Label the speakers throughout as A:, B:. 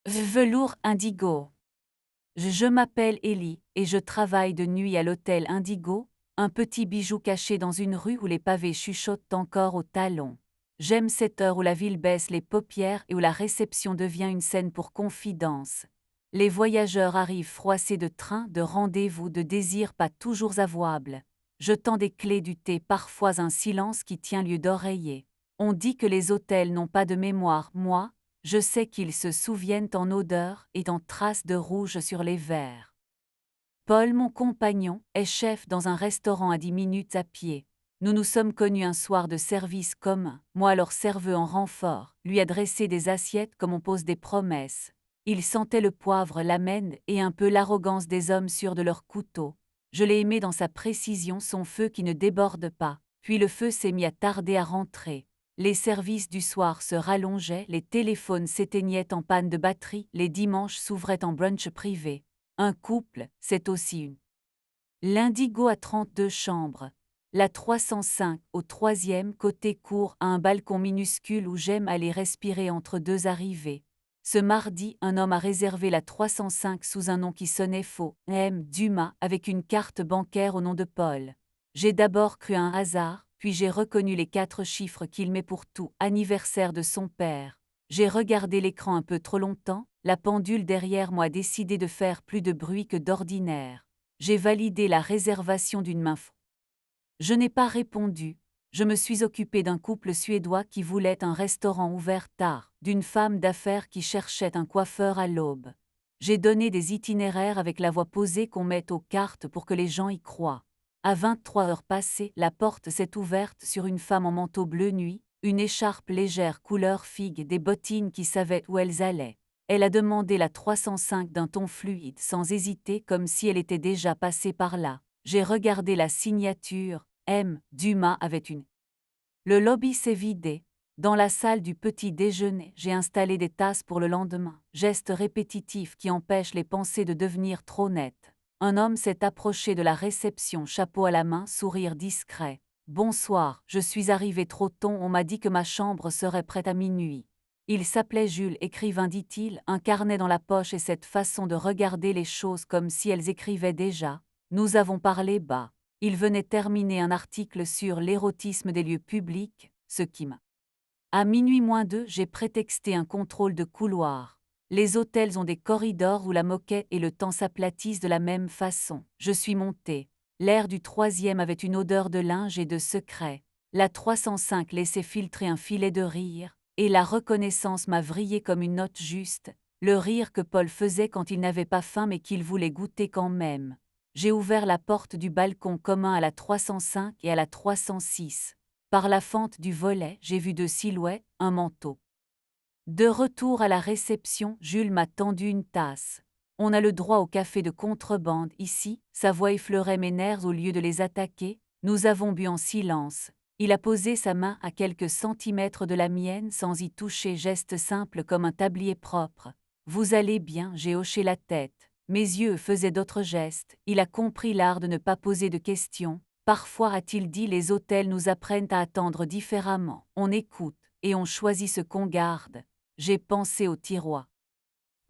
A: Velours Indigo. Je m'appelle Ellie et je travaille de nuit à l'hôtel Indigo, un petit bijou caché dans une rue où les pavés chuchotent encore aux talons. J'aime cette heure où la ville baisse les paupières et où la réception devient une scène pour confidence. Les voyageurs arrivent froissés de trains, de rendez-vous, de désirs pas toujours avouables. Je tends des clés du thé, parfois un silence qui tient lieu d'oreiller. On dit que les hôtels n'ont pas de mémoire, moi, je sais qu'ils se souviennent en odeur et en traces de rouge sur les verres. Paul, mon compagnon, est chef dans un restaurant à 10 minutes à pied. Nous nous sommes connus un soir de service commun, moi alors serveux en renfort, lui adresser des assiettes comme on pose des promesses. Il sentait le poivre, l'amène et un peu l'arrogance des hommes sûrs de leur couteau. Je l'ai aimé dans sa précision, son feu qui ne déborde pas, puis le feu s'est mis à tarder à rentrer. Les services du soir se rallongeaient, les téléphones s'éteignaient en panne de batterie, les dimanches s'ouvraient en brunch privé. Un couple, c'est aussi une. L'Indigo a 32 chambres. La 305, au troisième côté court, a un balcon minuscule où j'aime aller respirer entre deux arrivées. Ce mardi, un homme a réservé la 305 sous un nom qui sonnait faux, M. Dumas, avec une carte bancaire au nom de Paul. J'ai d'abord cru à un hasard, puis j'ai reconnu les 4 chiffres qu'il met pour tout, anniversaire de son père. J'ai regardé l'écran un peu trop longtemps, la pendule derrière moi a décidé de faire plus de bruit que d'ordinaire. J'ai validé la réservation d'une main. Je n'ai pas répondu. Je me suis occupé d'un couple suédois qui voulait un restaurant ouvert tard, d'une femme d'affaires qui cherchait un coiffeur à l'aube. J'ai donné des itinéraires avec la voix posée qu'on met aux cartes pour que les gens y croient. À 23 heures passées, la porte s'est ouverte sur une femme en manteau bleu nuit, une écharpe légère couleur figue, des bottines qui savaient où elles allaient. Elle a demandé la 305 d'un ton fluide, sans hésiter, comme si elle était déjà passée par là. J'ai regardé la signature, M. Dumas avait une. Le lobby s'est vidé. Dans la salle du petit déjeuner, j'ai installé des tasses pour le lendemain, geste répétitif qui empêche les pensées de devenir trop nettes. Un homme s'est approché de la réception, chapeau à la main, sourire discret. Bonsoir, je suis arrivé trop tôt, on m'a dit que ma chambre serait prête à minuit. Il s'appelait Jules, écrivain, dit-il, un carnet dans la poche et cette façon de regarder les choses comme si elles écrivaient déjà. Nous avons parlé bas. Il venait terminer un article sur l'érotisme des lieux publics, ce qui m'a. À minuit moins 2, j'ai prétexté un contrôle de couloir. Les hôtels ont des corridors où la moquette et le temps s'aplatissent de la même façon. Je suis montée. L'air du troisième avait une odeur de linge et de secret. La 305 laissait filtrer un filet de rire, et la reconnaissance m'a vrillé comme une note juste, le rire que Paul faisait quand il n'avait pas faim mais qu'il voulait goûter quand même. J'ai ouvert la porte du balcon commun à la 305 et à la 306. Par la fente du volet, j'ai vu 2 silhouettes, un manteau. De retour à la réception, Jules m'a tendu une tasse. On a le droit au café de contrebande ici, sa voix effleurait mes nerfs au lieu de les attaquer. Nous avons bu en silence. Il a posé sa main à quelques centimètres de la mienne sans y toucher, geste simple comme un tablier propre. Vous allez bien, j'ai hoché la tête. Mes yeux faisaient d'autres gestes. Il a compris l'art de ne pas poser de questions. Parfois, a-t-il dit, les hôtels nous apprennent à attendre différemment. On écoute, et on choisit ce qu'on garde. J'ai pensé au tiroir.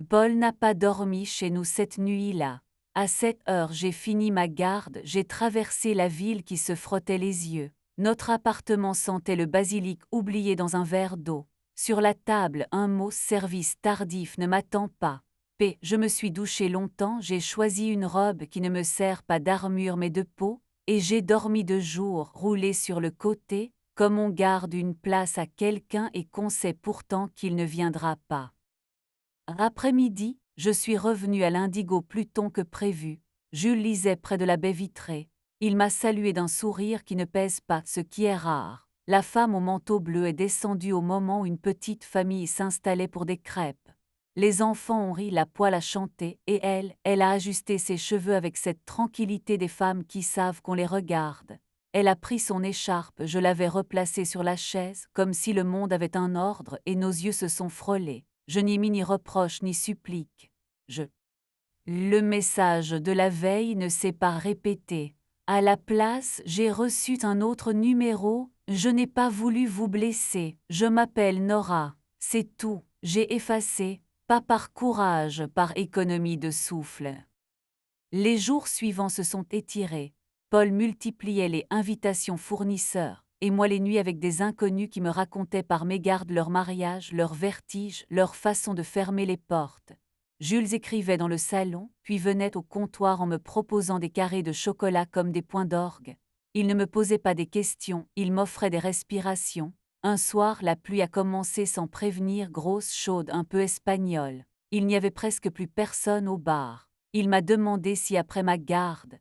A: Paul n'a pas dormi chez nous cette nuit-là. À 7 heures, j'ai fini ma garde, j'ai traversé la ville qui se frottait les yeux. Notre appartement sentait le basilic oublié dans un verre d'eau. Sur la table, un mot, service tardif, ne m'attend pas. P. Je me suis douché longtemps, j'ai choisi une robe qui ne me sert pas d'armure mais de peau, et j'ai dormi de jour, roulé sur le côté, comme on garde une place à quelqu'un et qu'on sait pourtant qu'il ne viendra pas. Après-midi, je suis revenu à l'Indigo plus tôt que prévu. Jules lisait près de la baie vitrée. Il m'a salué d'un sourire qui ne pèse pas, ce qui est rare. La femme au manteau bleu est descendue au moment où une petite famille s'installait pour des crêpes. Les enfants ont ri, la poêle a chanté, et elle a ajusté ses cheveux avec cette tranquillité des femmes qui savent qu'on les regarde. Elle a pris son écharpe, je l'avais replacée sur la chaise, comme si le monde avait un ordre, et nos yeux se sont frôlés. Je n'y mis ni reproche ni supplique. Le message de la veille ne s'est pas répété. À la place, j'ai reçu un autre numéro. Je n'ai pas voulu vous blesser. Je m'appelle Nora. C'est tout. J'ai effacé. Pas par courage, par économie de souffle. Les jours suivants se sont étirés. Paul multipliait les invitations fournisseurs, et moi les nuits avec des inconnus qui me racontaient par mégarde leur mariage, leur vertige, leur façon de fermer les portes. Jules écrivait dans le salon, puis venait au comptoir en me proposant des carrés de chocolat comme des points d'orgue. Il ne me posait pas des questions, il m'offrait des respirations. Un soir, la pluie a commencé sans prévenir, grosse, chaude, un peu espagnole. Il n'y avait presque plus personne au bar. Il m'a demandé si après ma garde.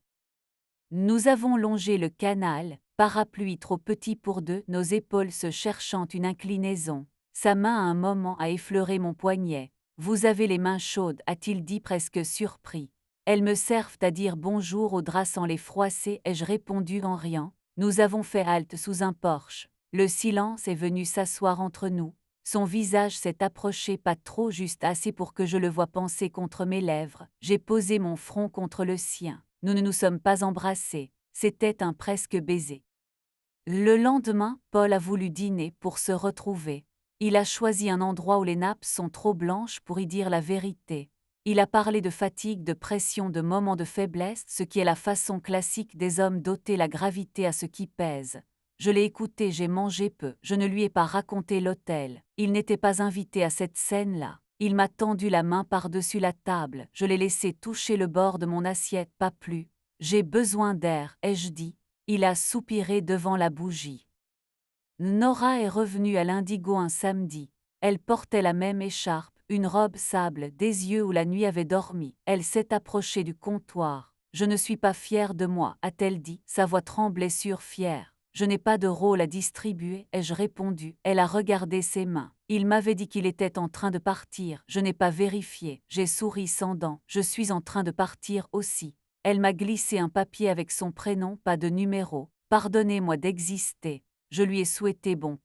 A: Nous avons longé le canal, parapluie trop petit pour deux, nos épaules se cherchant une inclinaison. Sa main à un moment a effleuré mon poignet. Vous avez les mains chaudes, a-t-il dit presque surpris. Elles me servent à dire bonjour aux draps sans les froisser, ai-je répondu en riant. Nous avons fait halte sous un porche. Le silence est venu s'asseoir entre nous. Son visage s'est approché pas trop juste assez pour que je le voie penser contre mes lèvres. J'ai posé mon front contre le sien. Nous ne nous sommes pas embrassés. C'était un presque baiser. Le lendemain, Paul a voulu dîner pour se retrouver. Il a choisi un endroit où les nappes sont trop blanches pour y dire la vérité. Il a parlé de fatigue, de pression, de moments de faiblesse, ce qui est la façon classique des hommes d'ôter la gravité à ce qui pèse. Je l'ai écouté, j'ai mangé peu, je ne lui ai pas raconté l'hôtel. Il n'était pas invité à cette scène-là. Il m'a tendu la main par-dessus la table, je l'ai laissé toucher le bord de mon assiette, pas plus. J'ai besoin d'air, ai-je dit. Il a soupiré devant la bougie. Nora est revenue à l'Indigo un samedi. Elle portait la même écharpe, une robe sable, des yeux où la nuit avait dormi. Elle s'est approchée du comptoir. « Je ne suis pas fière de moi », a-t-elle dit, sa voix tremblait sur fière. « Je n'ai pas de rôle à distribuer », ai-je répondu. Elle a regardé ses mains. Il m'avait dit qu'il était en train de partir. Je n'ai pas vérifié. J'ai souri sans dents. Je suis en train de partir aussi. Elle m'a glissé un papier avec son prénom, pas de numéro. Pardonnez-moi d'exister. Je lui ai souhaité bon.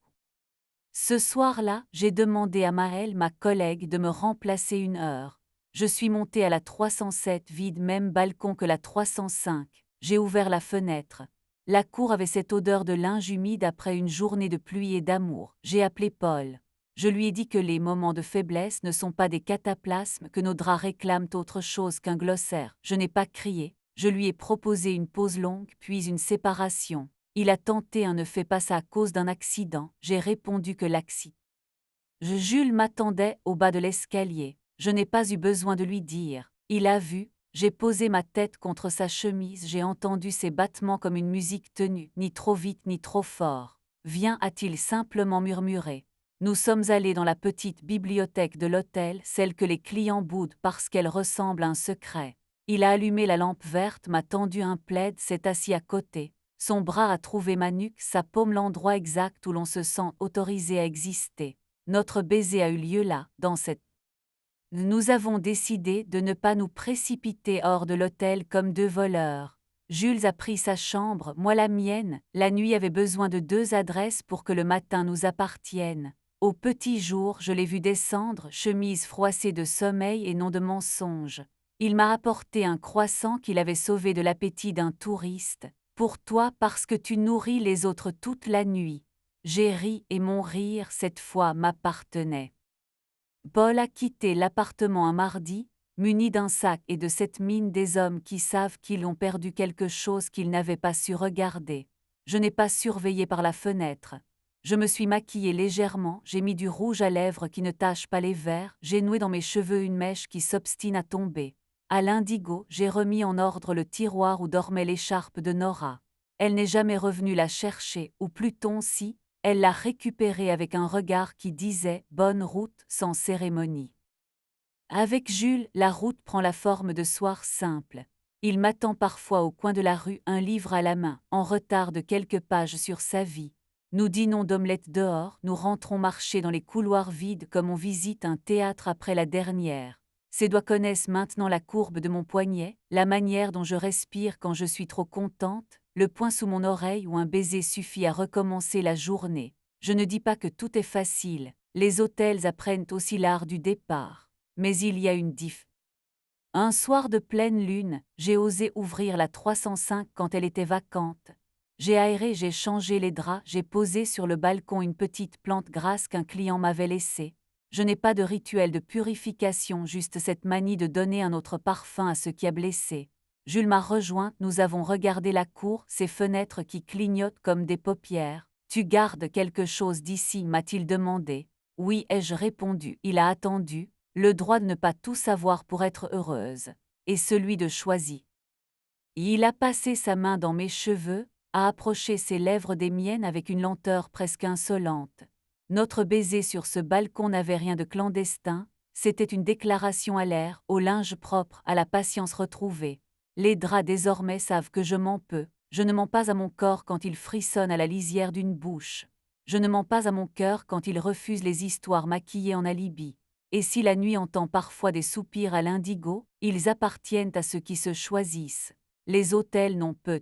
A: Ce soir-là, j'ai demandé à Maëlle, ma collègue, de me remplacer une heure. Je suis montée à la 307, vide, même balcon que la 305. J'ai ouvert la fenêtre. La cour avait cette odeur de linge humide après une journée de pluie et d'amour. J'ai appelé Paul. Je lui ai dit que les moments de faiblesse ne sont pas des cataplasmes, que nos draps réclament autre chose qu'un glossaire. Je n'ai pas crié. Je lui ai proposé une pause longue, puis une séparation. Il a tenté un ne fais pas ça à cause d'un accident. J'ai répondu que l'accident. Jules m'attendait au bas de l'escalier. Je n'ai pas eu besoin de lui dire. Il a vu. J'ai posé ma tête contre sa chemise, j'ai entendu ses battements comme une musique tenue, ni trop vite ni trop fort. Viens, a-t-il simplement murmuré. Nous sommes allés dans la petite bibliothèque de l'hôtel, celle que les clients boudent parce qu'elle ressemble à un secret. Il a allumé la lampe verte, m'a tendu un plaid, s'est assis à côté. Son bras a trouvé ma nuque, sa paume l'endroit exact où l'on se sent autorisé à exister. Notre baiser a eu lieu là, dans cette... Nous avons décidé de ne pas nous précipiter hors de l'hôtel comme deux voleurs. Jules a pris sa chambre, moi la mienne. La nuit avait besoin de deux adresses pour que le matin nous appartienne. Au petit jour, je l'ai vu descendre, chemise froissée de sommeil et non de mensonge. Il m'a apporté un croissant qu'il avait sauvé de l'appétit d'un touriste. Pour toi parce que tu nourris les autres toute la nuit. J'ai ri et mon rire cette fois m'appartenait. Paul a quitté l'appartement un mardi, muni d'un sac et de cette mine des hommes qui savent qu'ils ont perdu quelque chose qu'ils n'avaient pas su regarder. Je n'ai pas surveillé par la fenêtre. Je me suis maquillée légèrement, j'ai mis du rouge à lèvres qui ne tache pas les verres, j'ai noué dans mes cheveux une mèche qui s'obstine à tomber. À l'Indigo, j'ai remis en ordre le tiroir où dormait l'écharpe de Nora. Elle n'est jamais revenue la chercher, ou plutôt si, elle l'a récupérée avec un regard qui disait « bonne route » sans cérémonie. Avec Jules, la route prend la forme de soirs simples. Il m'attend parfois au coin de la rue, un livre à la main, en retard de quelques pages sur sa vie. Nous dînons d'omelette dehors, nous rentrons marcher dans les couloirs vides comme on visite un théâtre après la dernière. Ses doigts connaissent maintenant la courbe de mon poignet, la manière dont je respire quand je suis trop contente, le poing sous mon oreille où un baiser suffit à recommencer la journée. Je ne dis pas que tout est facile, les hôtels apprennent aussi l'art du départ. Mais il y a une diff. Un soir de pleine lune, j'ai osé ouvrir la 305 quand elle était vacante. J'ai aéré, j'ai changé les draps, j'ai posé sur le balcon une petite plante grasse qu'un client m'avait laissée. Je n'ai pas de rituel de purification, juste cette manie de donner un autre parfum à ce qui a blessé. Jules m'a rejoint, nous avons regardé la cour, ces fenêtres qui clignotent comme des paupières. Tu gardes quelque chose d'ici, m'a-t-il demandé. Oui, ai-je répondu. Il a attendu, le droit de ne pas tout savoir pour être heureuse, et celui de choisir. Il a passé sa main dans mes cheveux, a approché ses lèvres des miennes avec une lenteur presque insolente. Notre baiser sur ce balcon n'avait rien de clandestin, c'était une déclaration à l'air, au linge propre, à la patience retrouvée. Les draps désormais savent que je mens peu, je ne mens pas à mon corps quand il frissonne à la lisière d'une bouche. Je ne mens pas à mon cœur quand il refuse les histoires maquillées en alibi. Et si la nuit entend parfois des soupirs à l'indigo, ils appartiennent à ceux qui se choisissent. Les hôtels n'ont peu